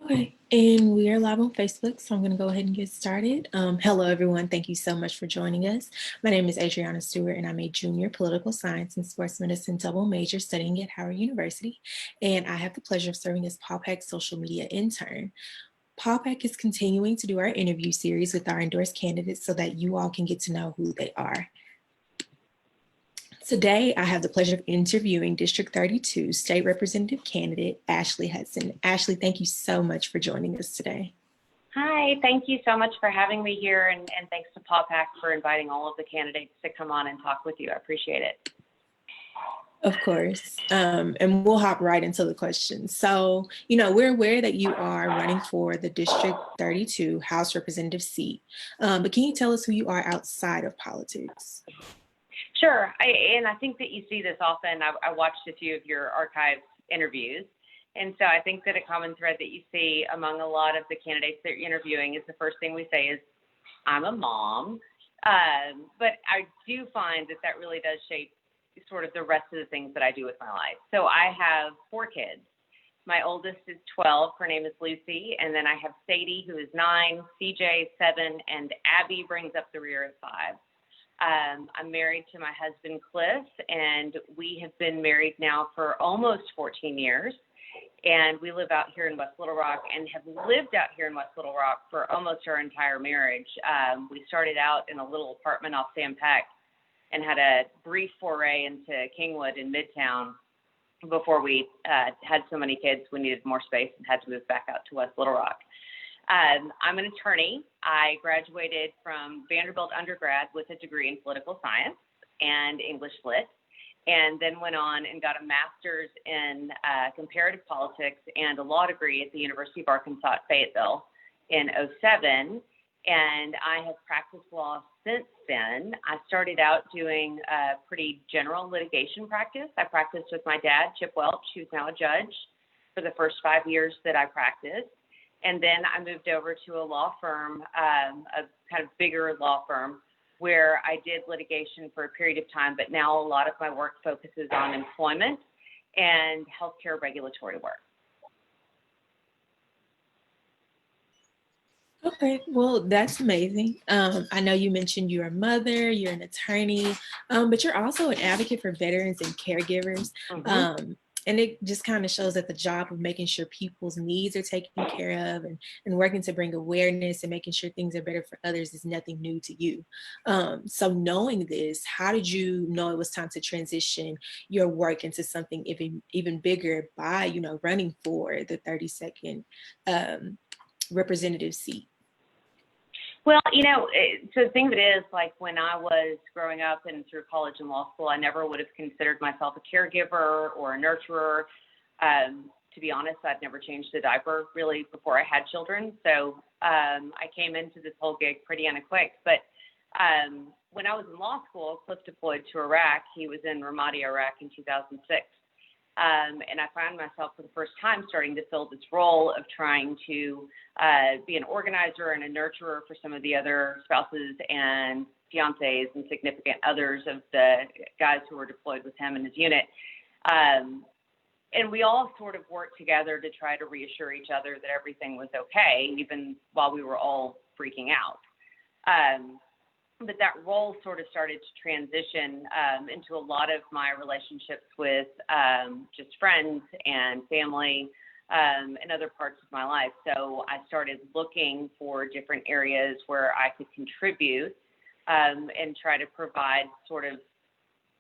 Okay, and we are live on Facebook, so I'm going to go ahead and get started. Hello, everyone. Thank you so much for joining us. My name is Adriana Stewart, and I'm a junior political science and sports medicine double major studying at Howard University. And I have the pleasure of serving as Paul Peck's social media intern. Paul Peck is continuing to do our interview series with our endorsed candidates so that you all can get to know who they are. Today, I have the pleasure of interviewing District 32 State Representative candidate Ashley Hudson. Ashley, thank you so much for joining us today. Hi, thank you so much for having me here, and thanks to Paul Pack for inviting all of the candidates to come on and talk with you. I appreciate it. Of course. And we'll hop right into the questions. So, we're aware that you are running for the District 32 House Representative seat, but can you tell us who you are outside of politics? Sure, and I think that you see this often. I watched a few of your archived interviews, and so I think that a common thread that you see among a lot of the candidates that you're interviewing is the first thing we say is, I'm a mom. But I do find that that really does shape sort of the rest of the things that I do with my life. So I have 4 kids. My oldest is 12. Her name is Lucy. And then I have Sadie, who is 9, CJ, 7, and Abby brings up the rear at 5. I'm married to my husband, Cliff, and we have been married now for almost 14 years. And we live out here in West Little Rock and have lived out here in West Little Rock for almost our entire marriage. We started out in a little apartment off Sam Peck and had a brief foray into Kingwood in Midtown before we had so many kids we needed more space and had to move back out to West Little Rock. I'm an attorney. I graduated from Vanderbilt undergrad with a degree in political science and English lit, and then went on and got a master's in comparative politics and a law degree at the University of Arkansas at Fayetteville in '07. And I have practiced law since then. I started out doing pretty general litigation practice. I practiced with my dad, Chip Welch, who's now a judge, for the first 5 years that I practiced. And then I moved over to a law firm, a kind of bigger law firm, where I did litigation for a period of time, but now a lot of my work focuses on employment and healthcare regulatory work. Okay, well, that's amazing. I know you mentioned you're a mother, you're an attorney, but you're also an advocate for veterans and caregivers. Mm-hmm. And it just kind of shows that the job of making sure people's needs are taken care of and working to bring awareness and making sure things are better for others is nothing new to you. So knowing this, how did you know it was time to transition your work into something even bigger by, running for the 32nd representative seat? Well, so the thing of it is, like when I was growing up and through college and law school, I never would have considered myself a caregiver or a nurturer. To be honest, I'd never changed a diaper really before I had children. So I came into this whole gig pretty unequipped. But when I was in law school, Cliff deployed to Iraq. He was in Ramadi, Iraq in 2006. And I found myself for the first time starting to fill this role of trying to be an organizer and a nurturer for some of the other spouses and fiancés and significant others of the guys who were deployed with him in his unit. And we all sort of worked together to try to reassure each other that everything was okay, even while we were all freaking out. But that role sort of started to transition into a lot of my relationships with just friends and family and other parts of my life. So I started looking for different areas where I could contribute and try to provide sort of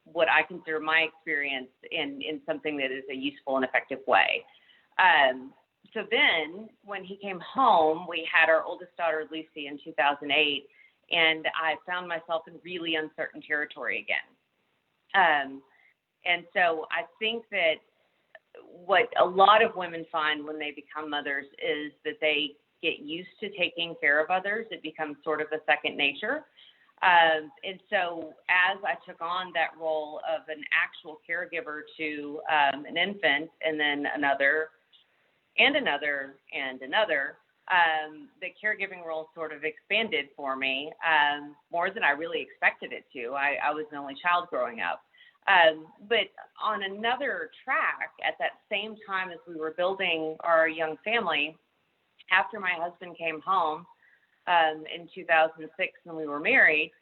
what I consider my experience in something that is a useful and effective way. So then when he came home, we had our oldest daughter, Lucy, in 2008. And I found myself in really uncertain territory again. And so I think that what a lot of women find when they become mothers is that they get used to taking care of others. It becomes sort of a second nature. And so as I took on that role of an actual caregiver to an infant and then another and another and another, the caregiving role sort of expanded for me more than I really expected it to. I was an only child growing up. But on another track, at that same time as we were building our young family, after my husband came home in 2006 when we were married,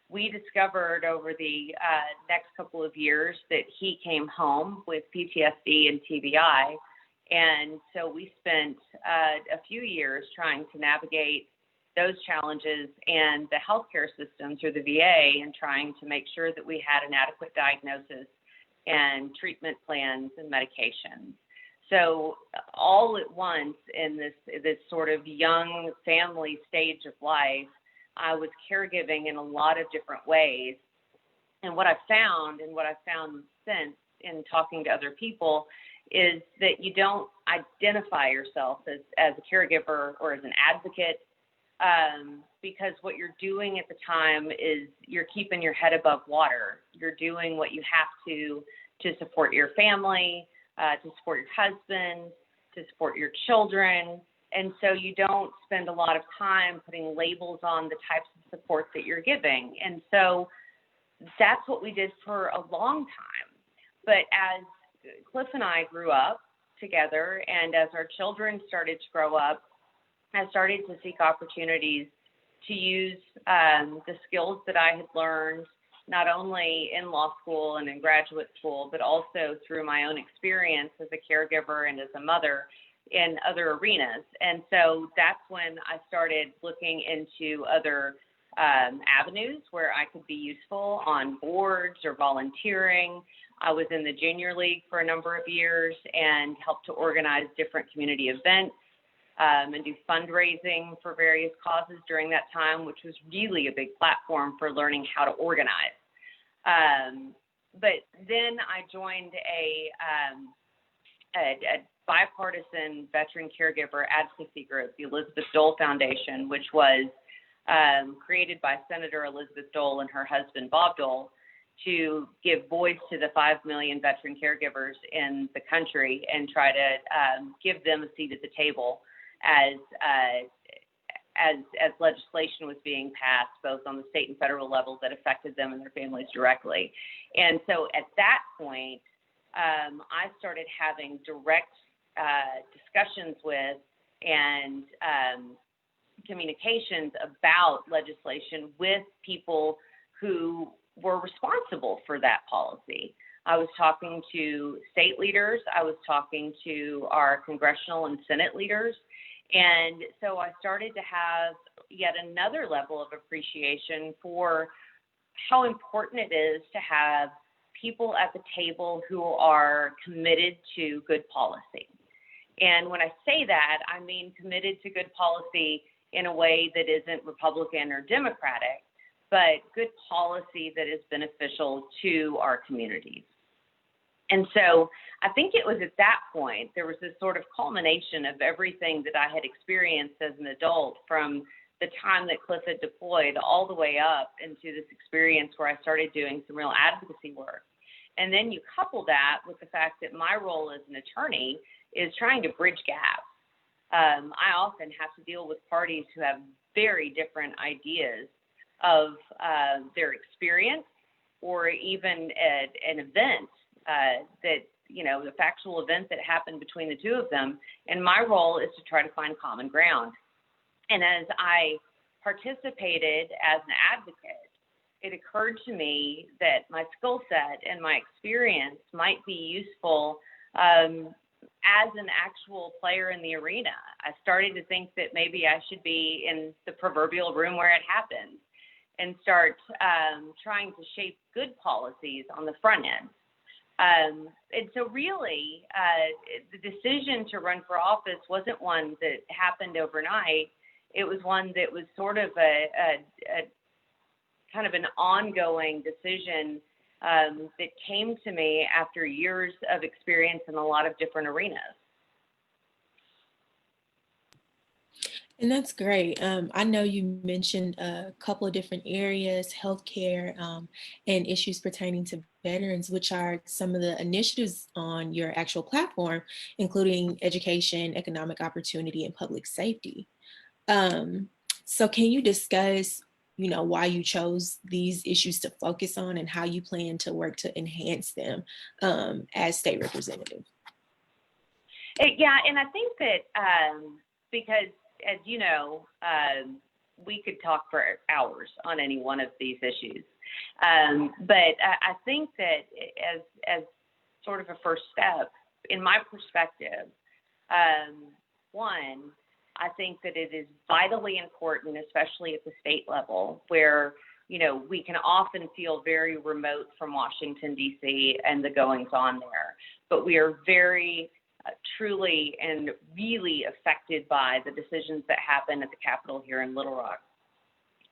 we discovered over the next couple of years that he came home with PTSD and TBI. And so we spent a few years trying to navigate those challenges and the healthcare system through the VA, and trying to make sure that we had an adequate diagnosis and treatment plans and medications. So all at once in this sort of young family stage of life, I was caregiving in a lot of different ways. And what I've found since in talking to other people is that you don't identify yourself as a caregiver or as an advocate, because what you're doing at the time is you're keeping your head above water. You're doing what you have to support your family, to support your husband, to support your children. And so you don't spend a lot of time putting labels on the types of support that you're giving. And so that's what we did for a long time. But as Cliff and I grew up together, and as our children started to grow up, I started to seek opportunities to use the skills that I had learned, not only in law school and in graduate school, but also through my own experience as a caregiver and as a mother in other arenas. And so that's when I started looking into other avenues where I could be useful on boards or volunteering. I was in the junior league for a number of years and helped to organize different community events and do fundraising for various causes during that time, which was really a big platform for learning how to organize. But then I joined a bipartisan veteran caregiver advocacy group, the Elizabeth Dole Foundation, which was created by Senator Elizabeth Dole and her husband, Bob Dole, to give voice to the 5 million veteran caregivers in the country and try to give them a seat at the table as legislation was being passed, both on the state and federal level, that affected them and their families directly. And so at that point, I started having direct discussions with and communications about legislation with people who were responsible for that policy. I was talking to state leaders. I was talking to our congressional and Senate leaders. And so I started to have yet another level of appreciation for how important it is to have people at the table who are committed to good policy. And when I say that, I mean committed to good policy in a way that isn't Republican or Democratic, but good policy that is beneficial to our communities. And so I think it was at that point, there was this sort of culmination of everything that I had experienced as an adult, from the time that Cliff had deployed all the way up into this experience where I started doing some real advocacy work. And then you couple that with the fact that my role as an attorney is trying to bridge gaps. I often have to deal with parties who have very different ideas of their experience, or even an event that, the factual event that happened between the two of them. And my role is to try to find common ground. And as I participated as an advocate, it occurred to me that my skill set and my experience might be useful as an actual player in the arena. I started to think that maybe I should be in the proverbial room where it happens and start trying to shape good policies on the front end. And so really, the decision to run for office wasn't one that happened overnight. It was one that was sort of a kind of an ongoing decision that came to me after years of experience in a lot of different arenas. And that's great. I know you mentioned a couple of different areas, healthcare, and issues pertaining to veterans, which are some of the initiatives on your actual platform, including education, economic opportunity, and public safety. So can you discuss, why you chose these issues to focus on and how you plan to work to enhance them as state representative? Yeah, and I think that because as you know, we could talk for hours on any one of these issues. But I think that as sort of a first step, in my perspective, one, I think that it is vitally important, especially at the state level, where we can often feel very remote from Washington, D.C. and the goings on there. But we are very truly and really affected by the decisions that happen at the Capitol here in Little Rock.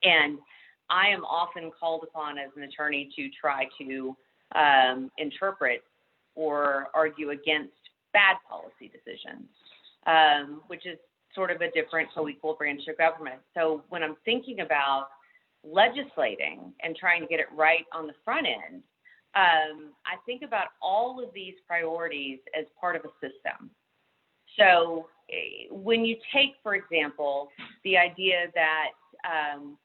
And I am often called upon as an attorney to try to interpret or argue against bad policy decisions, which is sort of a different co-equal branch of government. So when I'm thinking about legislating and trying to get it right on the front end, I think about all of these priorities as part of a system. So when you take, for example, the idea that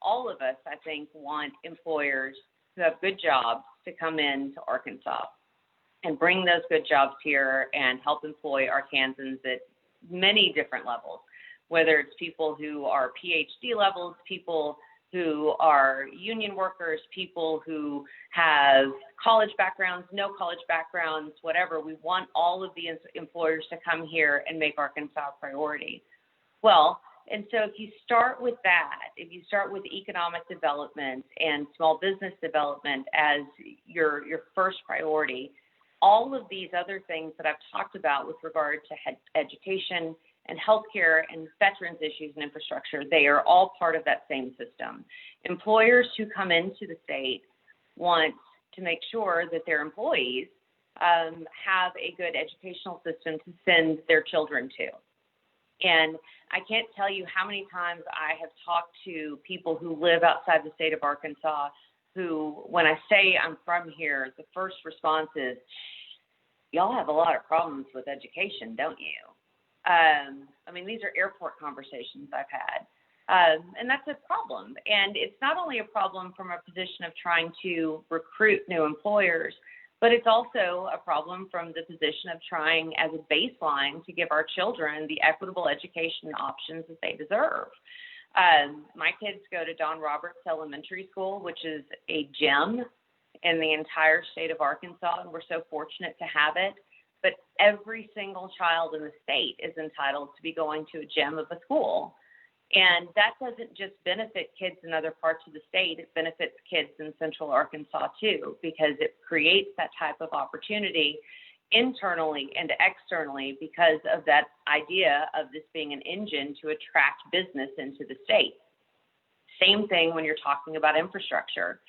all of us, I think, want employers who have good jobs to come into Arkansas and bring those good jobs here and help employ Arkansans at many different levels, whether it's people who are PhD levels, people who are union workers, people who have college backgrounds, no college backgrounds, whatever. We want all of the employers to come here and make Arkansas a priority. Well, and so if you start with that, if you start with economic development and small business development as your first priority, all of these other things that I've talked about with regard to education and healthcare and veterans issues and infrastructure, they are all part of that same system. Employers who come into the state want to make sure that their employees have a good educational system to send their children to. And I can't tell you how many times I have talked to people who live outside the state of Arkansas who, when I say I'm from here, the first response is, y'all have a lot of problems with education, don't you? I mean, these are airport conversations I've had. And that's a problem. And it's not only a problem from a position of trying to recruit new employers, but it's also a problem from the position of trying as a baseline to give our children the equitable education options that they deserve. My kids go to Don Roberts Elementary School, which is a gem in the entire state of Arkansas, and we're so fortunate to have it. But every single child in the state is entitled to be going to a gem of a school. And that doesn't just benefit kids in other parts of the state, it benefits kids in central Arkansas too, because it creates that type of opportunity internally and externally because of that idea of this being an engine to attract business into the state. Same thing when you're talking about infrastructure.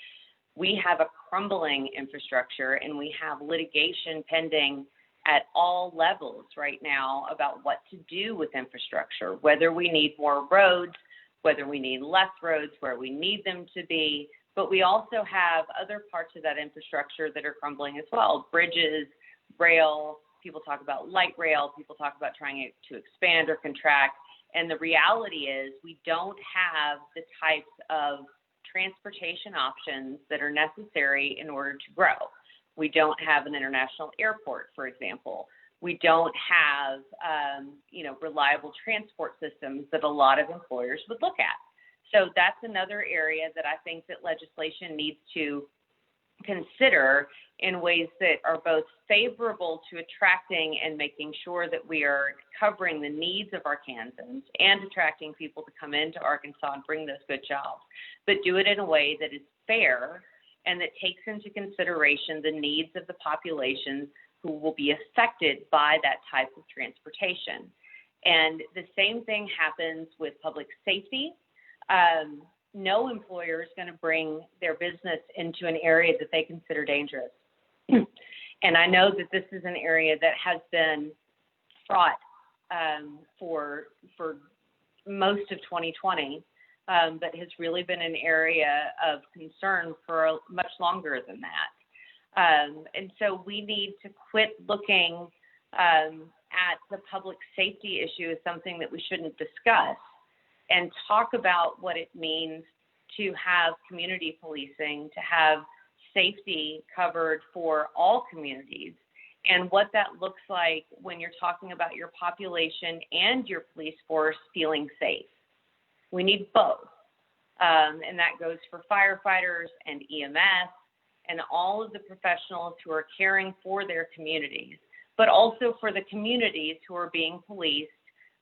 We have a crumbling infrastructure and we have litigation pending at all levels right now about what to do with infrastructure, whether we need more roads, whether we need less roads, where we need them to be. But we also have other parts of that infrastructure that are crumbling as well. Bridges, rail, people talk about light rail, people talk about trying to expand or contract. And the reality is we don't have the types of transportation options that are necessary in order to grow. We don't have an international airport, for example. We don't have, reliable transport systems that a lot of employers would look at. So that's another area that I think that legislation needs to consider in ways that are both favorable to attracting and making sure that we are covering the needs of Arkansans and attracting people to come into Arkansas and bring those good jobs, but do it in a way that is fair and that takes into consideration the needs of the populations who will be affected by that type of transportation. And the same thing happens with public safety. No employer is going to bring their business into an area that they consider dangerous. And I know that this is an area that has been fraught for most of 2020. But has really been an area of concern for much longer than that. And so we need to quit looking at the public safety issue as something that we shouldn't discuss and talk about what it means to have community policing, to have safety covered for all communities, and what that looks like when you're talking about your population and your police force feeling safe. We need both. And that goes for firefighters and EMS and all of the professionals who are caring for their communities, but also for the communities who are being policed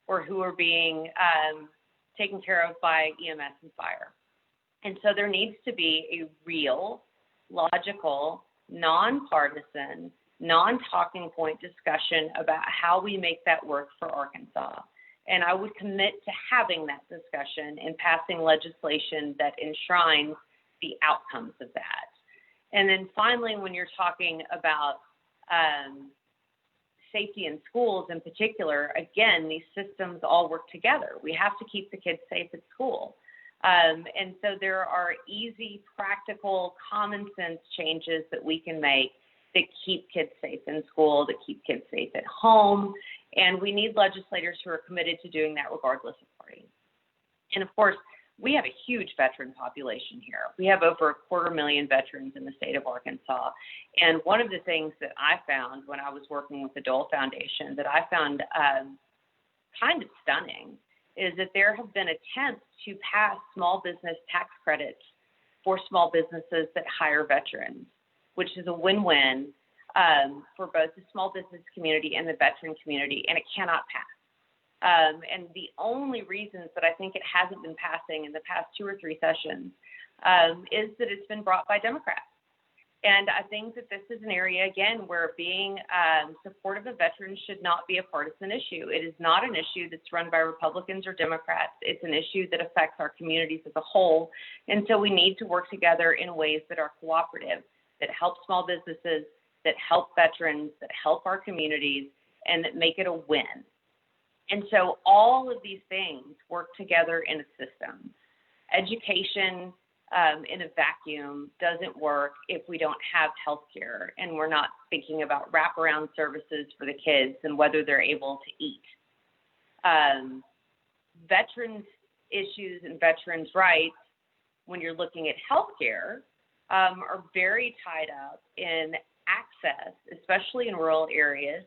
or who are being taken care of by EMS and fire. And so there needs to be a real, logical, nonpartisan, non-talking point discussion about how we make that work for Arkansas. And I would commit to having that discussion and passing legislation that enshrines the outcomes of that. And then finally, when you're talking about safety in schools in particular, again, these systems all work together. We have to keep the kids safe at school. And so there are easy, practical, common sense changes that we can make that keep kids safe in school, that keep kids safe at home. And we need legislators who are committed to doing that regardless of party. And of course, we have a huge veteran population here. We have over 250,000 veterans in the state of Arkansas. And one of the things that I found when I was working with the Dole Foundation that I found kind of stunning is that there have been attempts to pass small business tax credits for small businesses that hire veterans, which is a win-win for both the small business community and the veteran community, and it cannot pass. And the only reasons that I think it hasn't been passing in the past 2 or 3 sessions is that it's been brought by Democrats. And I think that this is an area, again, where being supportive of veterans should not be a partisan issue. It is not an issue that's run by Republicans or Democrats. It's an issue that affects our communities as a whole. And so we need to work together in ways that are cooperative, that help small businesses, that help veterans, that help our communities, and that make it a win. And so all of these things work together in a system. Education in a vacuum doesn't work if we don't have health care and we're not thinking about wraparound services for the kids and whether they're able to eat. Veterans issues and veterans rights, when you're looking at health care, are very tied up in access, especially in rural areas,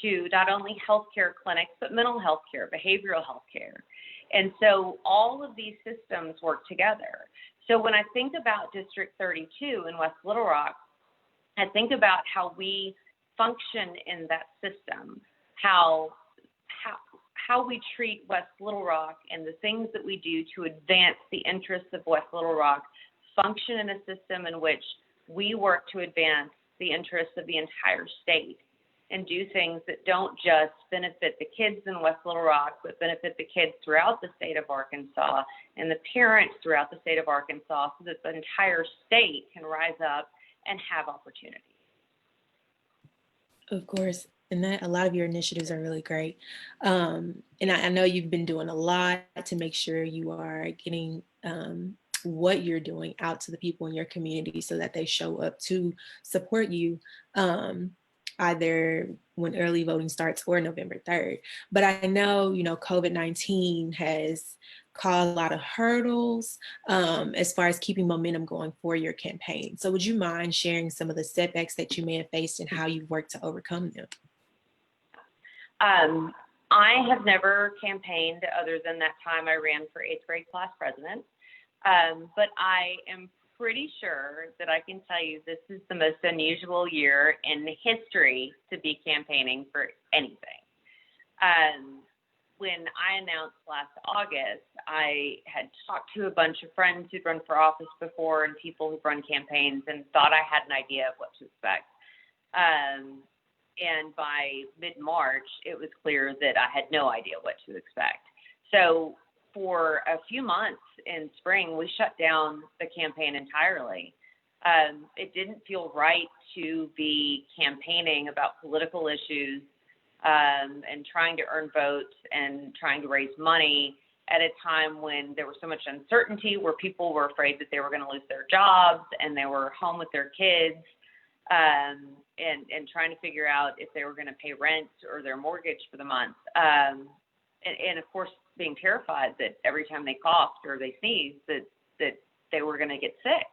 to not only healthcare clinics, but mental health care, behavioral health care. And so all of these systems work together. So when I think about District 32 in West Little Rock, I think about how we function in that system, how we treat West Little Rock and the things that we do to advance the interests of West Little Rock function in a system in which we work to advance the interests of the entire state and do things that don't just benefit the kids in West Little Rock, but benefit the kids throughout the state of Arkansas and the parents throughout the state of Arkansas so that the entire state can rise up and have opportunities. Of course. And that a lot of your initiatives are really great. And I know you've been doing a lot to make sure you are getting what you're doing out to the people in your community so that they show up to support you. Either when early voting starts or November 3rd. But I know, COVID-19 has caused a lot of hurdles as far as keeping momentum going for your campaign. So would you mind sharing some of the setbacks that you may have faced and how you've worked to overcome them? I have never campaigned other than that time I ran for 8th grade class president. But I am pretty sure that I can tell you this is the most unusual year in history to be campaigning for anything. When I announced last August, I had talked to a bunch of friends who'd run for office before and people who've run campaigns and thought I had an idea of what to expect. And by mid-March, it was clear that I had no idea what to expect. So for a few months in spring, we shut down the campaign entirely. It didn't feel right to be campaigning about political issues and trying to earn votes and trying to raise money at a time when there was so much uncertainty, where people were afraid that they were going to lose their jobs and they were home with their kids and trying to figure out if they were going to pay rent or their mortgage for the month. And of course, being terrified that every time they coughed or they sneezed that they were going to get sick.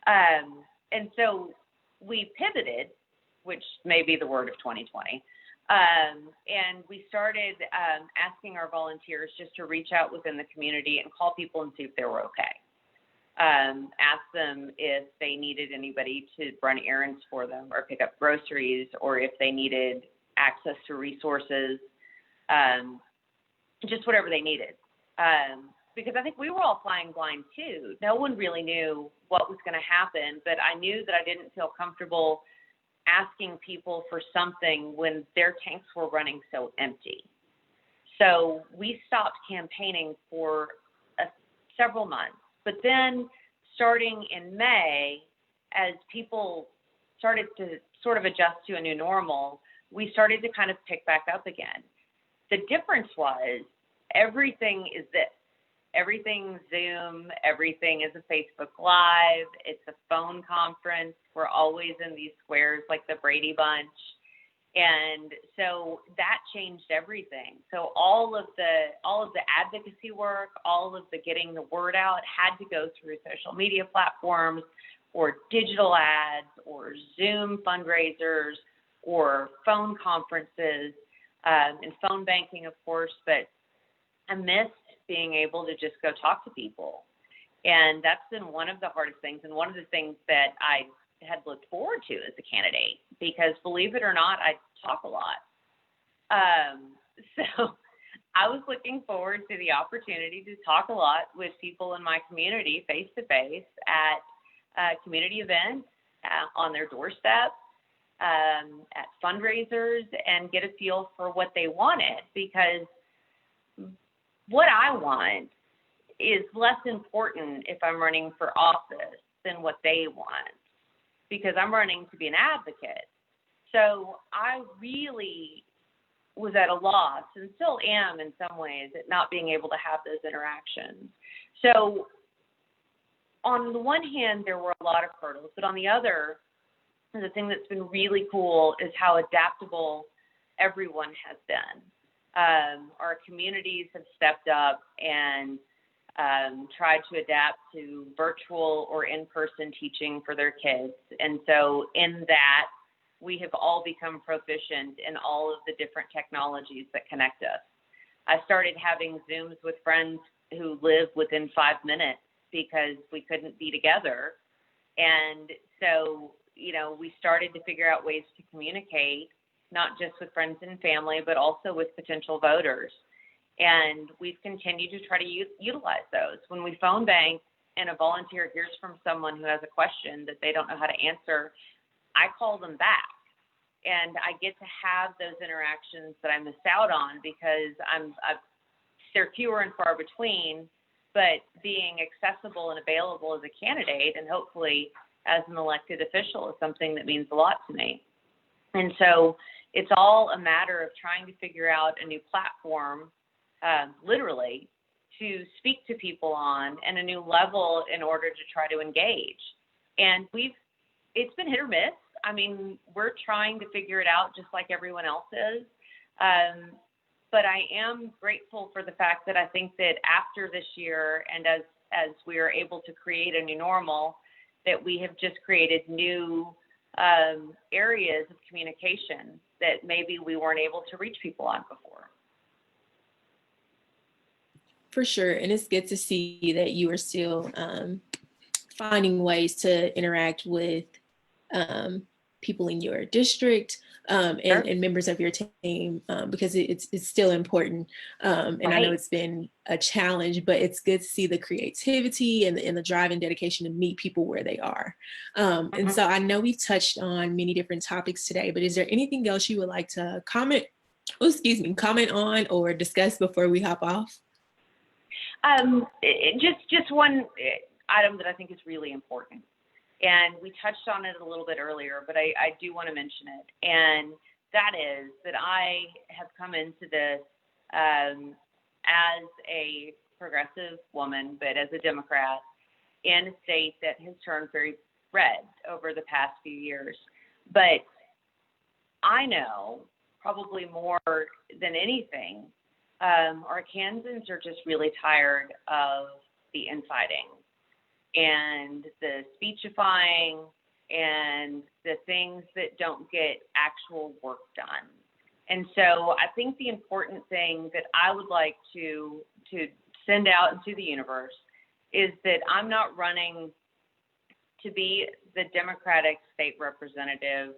And so we pivoted which may be the word of 2020. And we started asking our volunteers just to reach out within the community and call people and see if they were okay. Ask them if they needed anybody to run errands for them or pick up groceries, or if they needed access to resources, just whatever they needed. Because I think we were all flying blind too. No one really knew what was going to happen, but I knew that I didn't feel comfortable asking people for something when their tanks were running so empty. So we stopped campaigning for several months. But then starting in May, as people started to sort of adjust to a new normal, we started to kind of pick back up again. The difference was everything is this. Everything's Zoom, everything is a Facebook Live, it's a phone conference. We're always in these squares like the Brady Bunch. And so that changed everything. So all of the advocacy work, all of the getting the word out had to go through social media platforms or digital ads or Zoom fundraisers or phone conferences, and phone banking, of course. But I missed being able to just go talk to people. And that's been one of the hardest things, and one of the things that I had looked forward to as a candidate, because believe it or not, I talk a lot. So I was looking forward to the opportunity to talk a lot with people in my community face to face at community events, on their doorstep, at fundraisers, and get a feel for what they wanted, because what I want is less important if I'm running for office than what they want, because I'm running to be an advocate. So I really was at a loss, and still am in some ways, at not being able to have those interactions. So on the one hand, there were a lot of hurdles, but on the other, the thing that's been really cool is how adaptable everyone has been. Our communities have stepped up and tried to adapt to virtual or in-person teaching for their kids. And so in that, we have all become proficient in all of the different technologies that connect us. I started having Zooms with friends who live within 5 minutes because we couldn't be together. And so, we started to figure out ways to communicate, not just with friends and family, but also with potential voters. And we've continued to try to utilize those. When we phone bank and a volunteer hears from someone who has a question that they don't know how to answer, I call them back. And I get to have those interactions that I missed out on because they're fewer and far between, but being accessible and available as a candidate and hopefully as an elected official is something that means a lot to me. And so it's all a matter of trying to figure out a new platform, literally, to speak to people on, and a new level in order to try to engage. And it's been hit or miss. I mean, we're trying to figure it out just like everyone else is. But I am grateful for the fact that I think that after this year, and as we are able to create a new normal, that we have just created new areas of communication that maybe we weren't able to reach people on before. For sure. And it's good to see that you are still finding ways to interact with people in your district and members of your team, because it's still important. And right. I know it's been a challenge, but it's good to see the creativity and the drive and dedication to meet people where they are. And so I know we've touched on many different topics today, but is there anything else you would like to comment on or discuss before we hop off? Just one item that I think is really important. And we touched on it a little bit earlier, but I do want to mention it. And that is that I have come into this as a progressive woman, but as a Democrat in a state that has turned very red over the past few years. But I know probably more than anything, Arkansans are just really tired of the infighting and the speechifying and the things that don't get actual work done. And so I think the important thing that I would like to send out into the universe is that I'm not running to be the Democratic state representative.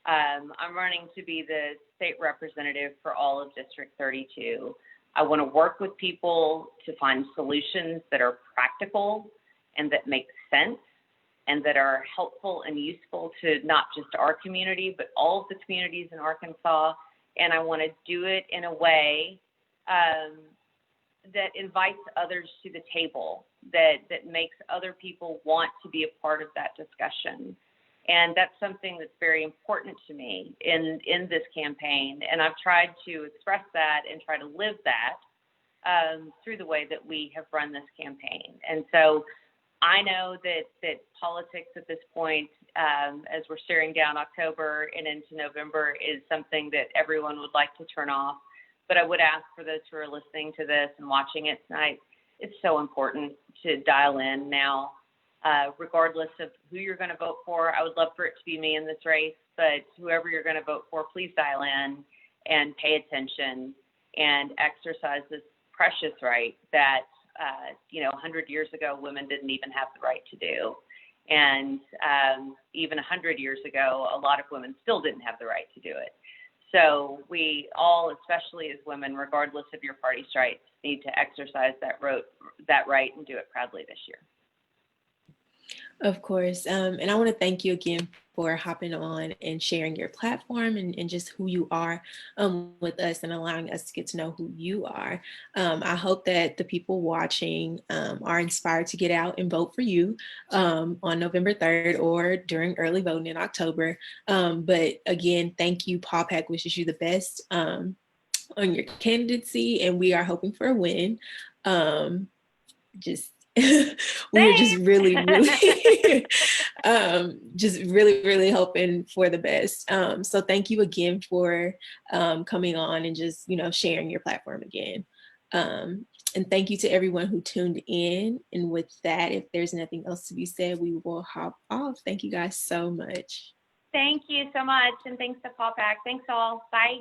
I'm running to be the state representative for all of District 32. I want to work with people to find solutions that are practical and that make sense and that are helpful and useful to not just our community, but all of the communities in Arkansas. And I want to do it in a way that invites others to the table, that makes other people want to be a part of that discussion. And that's something that's very important to me in this campaign. And I've tried to express that and try to live that through the way that we have run this campaign. And so I know that politics at this point, as we're staring down October and into November, is something that everyone would like to turn off. But I would ask for those who are listening to this and watching it tonight, it's so important to dial in now, regardless of who you're going to vote for. I would love for it to be me in this race, but whoever you're going to vote for, please dial in and pay attention and exercise this precious right that 100 years ago, women didn't even have the right to do. And even 100 years ago, a lot of women still didn't have the right to do it. So we all, especially as women, regardless of your party stripes, need to exercise that right and do it proudly this year. Of course. And I want to thank you again for hopping on and sharing your platform and just who you are with us and allowing us to get to know who you are. I hope that the people watching are inspired to get out and vote for you on November 3rd or during early voting in October. But again, thank you. Paul Peck wishes you the best on your candidacy, and we are hoping for a win. We are just really, really, just really, really hoping for the best. So thank you again for coming on and just, sharing your platform again. And thank you to everyone who tuned in. And with that, if there's nothing else to be said, we will hop off. Thank you guys so much. Thank you so much. And thanks to Paul Pack. Thanks all. Bye.